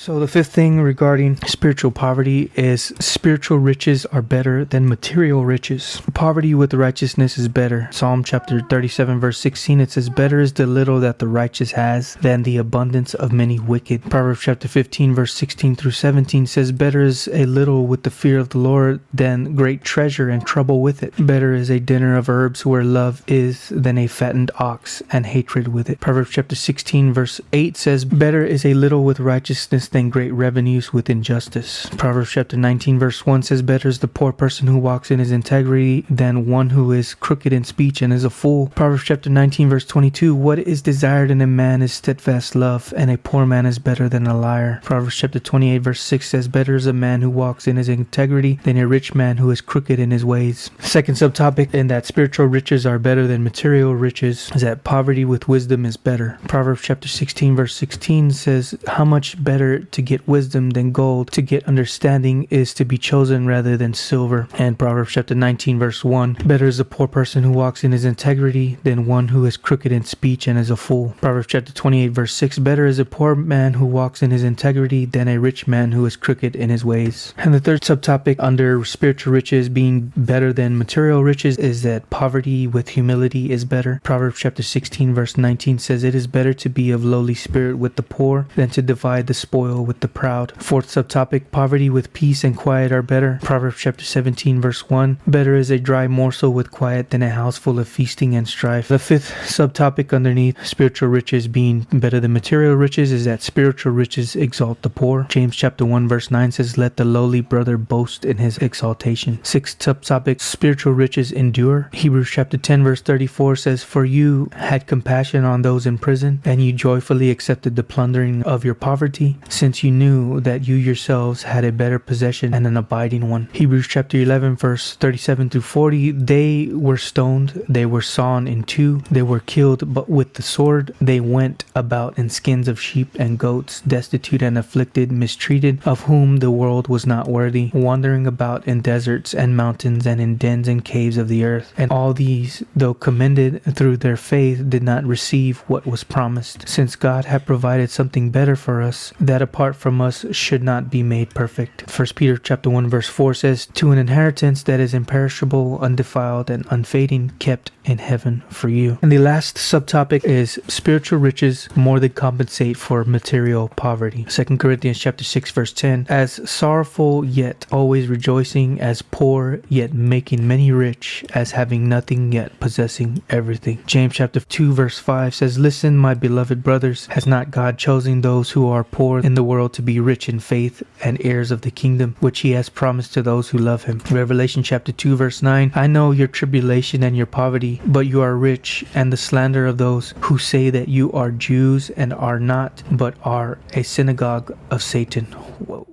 So the fifth thing regarding spiritual poverty is spiritual riches are better than material riches. Poverty with righteousness is better. Psalm chapter 37 verse 16, it says, better is the little that the righteous has than the abundance of many wicked. Proverbs chapter 15 verse 16 through 17 says, better is a little with the fear of the Lord than great treasure and trouble with it. Better is a dinner of herbs where love is than a fattened ox and hatred with it. Proverbs chapter 16 verse 8 says, better is a little with righteousness than great revenues with injustice. Proverbs chapter 19 verse 1 says, better is the poor person who walks in his integrity than one who is crooked in speech and is a fool. Proverbs chapter 19 verse 22, what is desired in a man is steadfast love, and a poor man is better than a liar. Proverbs chapter 28 verse 6 says, better is a man who walks in his integrity than a rich man who is crooked in his ways. Second subtopic in that spiritual riches are better than material riches is that poverty with wisdom is better. Proverbs chapter 16 verse 16 says, how much better to get wisdom than gold, to get understanding is to be chosen rather than silver. And Proverbs chapter 19 verse 1, better is a poor person who walks in his integrity than one who is crooked in speech and is a fool. Proverbs chapter 28 verse 6, better is a poor man who walks in his integrity than a rich man who is crooked in his ways. And the third subtopic under spiritual riches being better than material riches is that poverty with humility is better. Proverbs chapter 16 verse 19 says, it is better to be of lowly spirit with the poor than to divide the spoil with the proud. Fourth subtopic, poverty with peace and quiet are better. Proverbs chapter 17 verse 1, better is a dry morsel with quiet than a house full of feasting and strife. The fifth subtopic underneath spiritual riches being better than material riches is that spiritual riches exalt the poor. James chapter 1 verse 9 says, let the lowly brother boast in his exaltation. Sixth subtopic, spiritual riches endure. Hebrews chapter 10 verse 34 says, for you had compassion on those in prison, and you joyfully accepted the plundering of your poverty, since you knew that you yourselves had a better possession and an abiding one. Hebrews chapter 11 verse 37 through 40, they were stoned, they were sawn in two, they were killed but with the sword, they went about in skins of sheep and goats, destitute and afflicted, mistreated, of whom the world was not worthy, wandering about in deserts and mountains and in dens and caves of the earth. And all these, though commended through their faith, did not receive what was promised, since God had provided something better for us, that apart from us should not be made perfect. 1 Peter chapter 1 verse 4 says, to an inheritance that is imperishable, undefiled, and unfading, kept in heaven for you. And the last subtopic is spiritual riches more than compensate for material poverty. 2 Corinthians chapter 6 verse 10, as sorrowful yet always rejoicing, as poor yet making many rich, as having nothing yet possessing everything. James chapter 2 verse 5 says, listen, my beloved brothers, has not God chosen those who are poor in the world to be rich in faith and heirs of the kingdom, which he has promised to those who love him? Revelation chapter 2 verse 9, I know your tribulation and your poverty, but you are rich, and the slander of those who say that you are Jews and are not, but are a synagogue of Satan. Whoa.